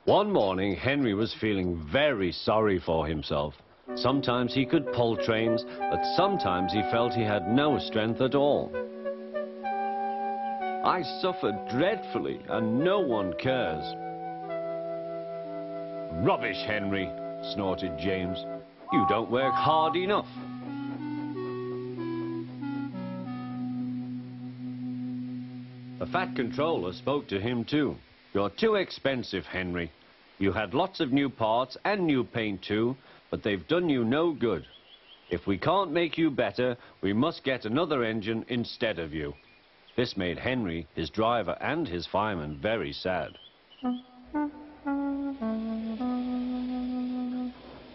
One morning, Henry was feeling very sorry for himself. Sometimes he could pull trains, but sometimes he felt he had no strength at all. I suffer dreadfully, and no one cares. Rubbish, Henry, snorted James. You don't work hard enough. The Fat Controller spoke to him too. You're too expensive, Henry. You had lots of new parts and new paint too, but they've done you no good. If we can't make you better, we must get another engine instead of you. This made Henry, his driver and his fireman very sad.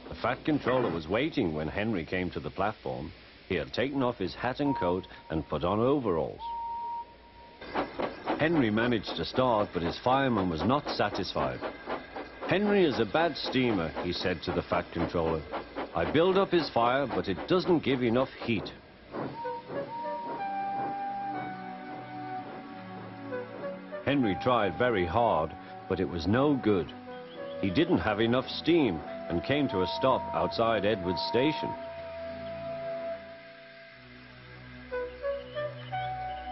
The Fat Controller was waiting when Henry came to the platform. He had taken off his hat and coat and put on overalls. Henry managed to start, but his fireman was not satisfied. Henry is a bad steamer, he said to the Fat Controller. I build up his fire, but it doesn't give enough heat. Henry tried very hard, but it was no good. He didn't have enough steam and came to a stop outside Edward's station.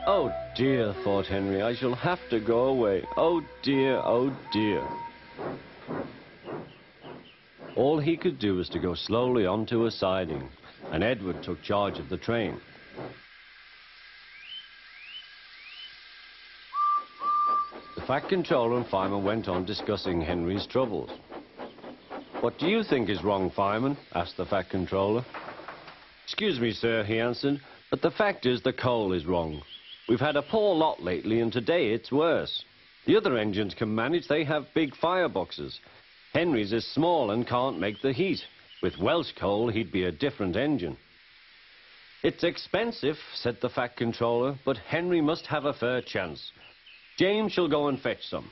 Oh dear, thought Henry, I shall have to go away. Oh dear, oh dear. All he could do was to go slowly onto a siding, and Edward took charge of the train. The Fat Controller and fireman went on discussing Henry's troubles. What do you think is wrong, fireman? Asked the Fat Controller. Excuse me, sir, he answered, but the fact is the coal is wrong. We've had a poor lot lately, and today it's worse. The other engines can manage, they have big fireboxes. Henry's is small and can't make the heat. With Welsh coal, he'd be a different engine. It's expensive, said the Fat Controller, but Henry must have a fair chance. James shall go and fetch some.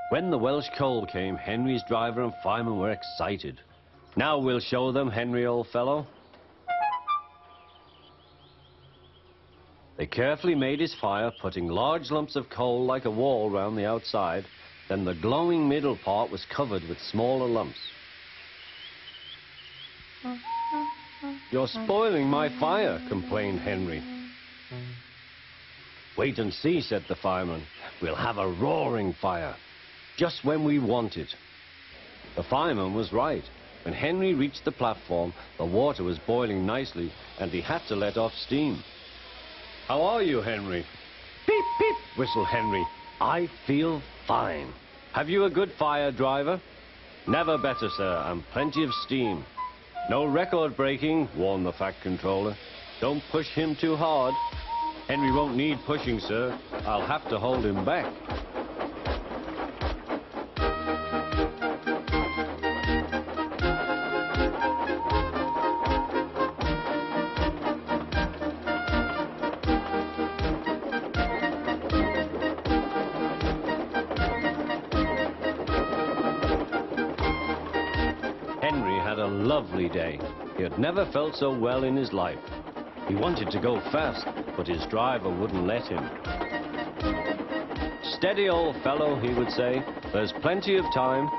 When the Welsh coal came, Henry's driver and fireman were excited. Now we'll show them, Henry, old fellow. They carefully made his fire, putting large lumps of coal like a wall round the outside. Then the glowing middle part was covered with smaller lumps. You're spoiling my fire, complained Henry. Wait and see, said the fireman. We'll have a roaring fire, just when we want it. The fireman was right. When Henry reached the platform, the water was boiling nicely, and he had to let off steam. How are you, Henry? Peep, peep, whistled Henry. I feel fine. Have you a good fire, driver? Never better, sir, and plenty of steam. No record breaking, warned the Fat Controller. Don't push him too hard. Henry won't need pushing, sir. I'll have to hold him back. Henry had a lovely day. He had never felt so well in his life. He wanted to go fast, but his driver wouldn't let him. Steady, old fellow, he would say. There's plenty of time.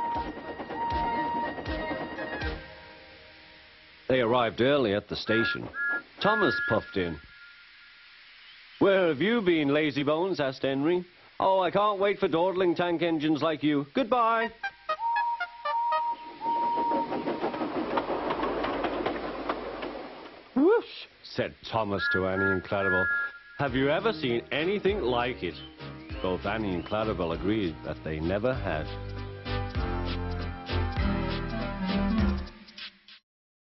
They arrived early at the station. Thomas puffed in. Where have you been, lazybones? Asked Henry. Oh, I can't wait for dawdling tank engines like you. Goodbye. Whoosh, said Thomas to Annie and Clarabel. Have you ever seen anything like it? Both Annie and Clarabel agreed that they never had.